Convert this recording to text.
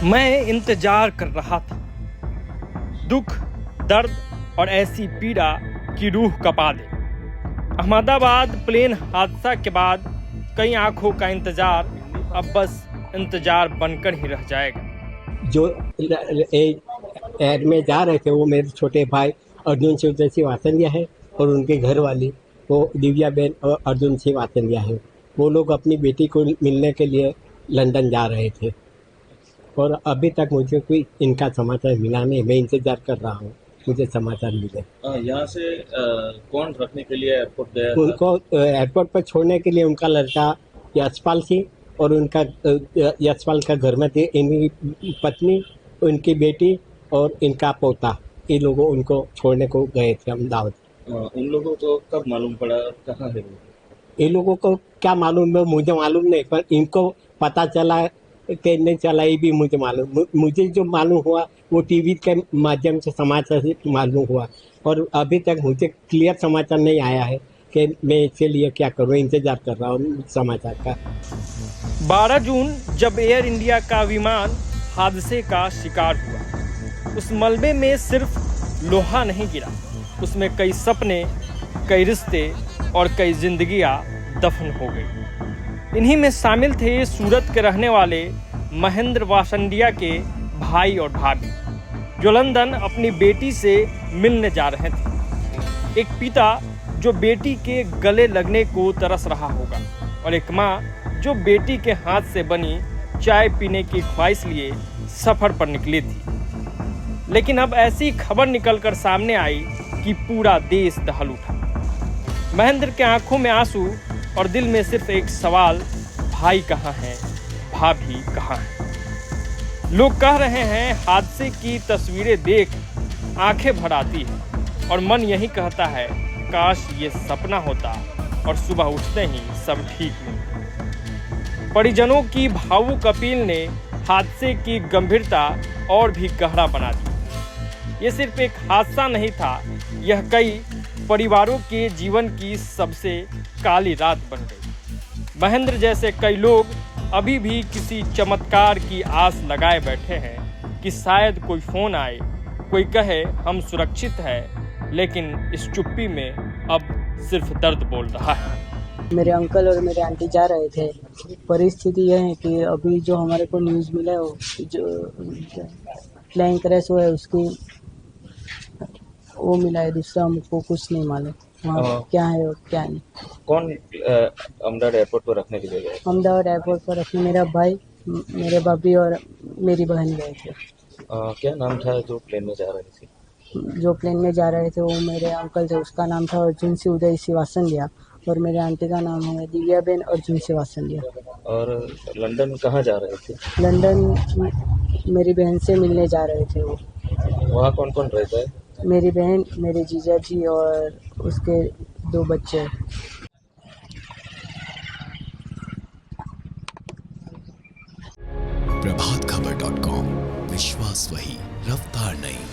मैं इंतजार कर रहा था, दुख, दर्द और ऐसी पीड़ा कि रूह कपा दे। अहमदाबाद प्लेन हादसा के बाद कई आंखों का इंतजार अब बस इंतजार बनकर ही रह जाएगा। जो एयर में जा रहे थे वो मेरे छोटे भाई अर्जुन शिवदर्शी वासनिया है और उनके घर वाली वो दिव्या बेन और अर्जुन सिंह वासनिया है। वो लोग अपनी बेटी को मिलने के लिए लंदन जा रहे थे और अभी तक मुझे कोई इनका समाचार मिला नहीं। मैं इंतजार कर रहा हूँ मुझे समाचार मिले। यहाँ से कौन रखने के लिए एयरपोर्ट गया था? उनको एयरपोर्ट पर छोड़ने के लिए उनका लड़का यशपाल सिंह और उनका यशपाल का घर में थे इनकी पत्नी, उनकी बेटी और इनका पोता, ये लोगों उनको छोड़ने को गए थे अहमदाबाद। उन लोगों को कब मालूम पड़ा कहाँ है वो? ये लोगों को क्या मालूम है मुझे मालूम नहीं, पर इनको पता चला कि नहीं चला ये भी मुझे मालूम। मुझे जो मालूम हुआ वो टीवी के माध्यम से समाचार से मालूम हुआ और अभी तक मुझे क्लियर समाचार नहीं आया है कि मैं इसके लिए क्या करूँ। इंतजार कर रहा हूँ समाचार का। 12 जून जब एयर इंडिया का विमान हादसे का शिकार हुआ, उस मलबे में सिर्फ लोहा नहीं गिरा, उसमें कई सपने, कई रिश्ते और कई जिंदगियां दफन हो गई। इन्हीं में शामिल थे सूरत के रहने वाले महेंद्र वासनिया के भाई और भाभी, जो लंदन अपनी बेटी से मिलने जा रहे थे। एक पिता जो बेटी के गले लगने को तरस रहा होगा और एक माँ जो बेटी के हाथ से बनी चाय पीने की ख्वाहिश लिए सफर पर निकली थी। लेकिन अब ऐसी खबर निकलकर सामने आई कि पूरा देश दहल उठा। महेंद्र के आंखों में आंसू और दिल में सिर्फ एक सवाल, भाई कहाँ हैं, भाभी कहाँ हैं। लोग कह रहे हैं हादसे की तस्वीरें देख आंखें भर आती है और मन यही कहता है काश ये सपना होता और सुबह उठते ही सब ठीक नहीं। परिजनों की भावुक अपील ने हादसे की गंभीरता और भी गहरा बना दी। ये सिर्फ एक हादसा नहीं था, यह कई परिवारों के जीवन की सबसे काली रात बन गई। महेंद्र जैसे कई लोग अभी भी किसी चमत्कार की आस लगाए बैठे हैं कि शायद कोई फोन आए, कोई कहे हम सुरक्षित हैं, लेकिन इस चुप्पी में अब सिर्फ दर्द बोल रहा है। मेरे अंकल और मेरे आंटी जा रहे थे। परिस्थिति यह है कि अभी जो हमारे को न्यूज़ मिला है जो प्लेन क्रैश हुआ है उसकी वो मिला है, दूसरा हमको कुछ नहीं मालूम वहाँ क्या है और क्या नहीं। कौन अहमदाबाद एयरपोर्ट पर रखने के लिए गया? अहमदाबाद एयरपोर्ट पर रखने मेरा भाई, मेरे भाभी और मेरी बहन गए थे। क्या नाम था जो प्लेन में जा रहे थे? जो प्लेन में जा रहे थे वो मेरे अंकल थे, उसका नाम था अर्जुन सिंह उदय सिंह वासनिया और मेरे आंटी का नाम है दिव्या बेन अर्जुन सिंह वासनिया। और लंदन कहाँ जा रहे थे? लंदन मेरी बहन से मिलने जा रहे थे वो। वहाँ कौन कौन रहता है? मेरी बहन, मेरे जीजा जी और उसके 2 बच्चे। प्रभातखबर.com, विश्वास वही, रफ्तार नहीं।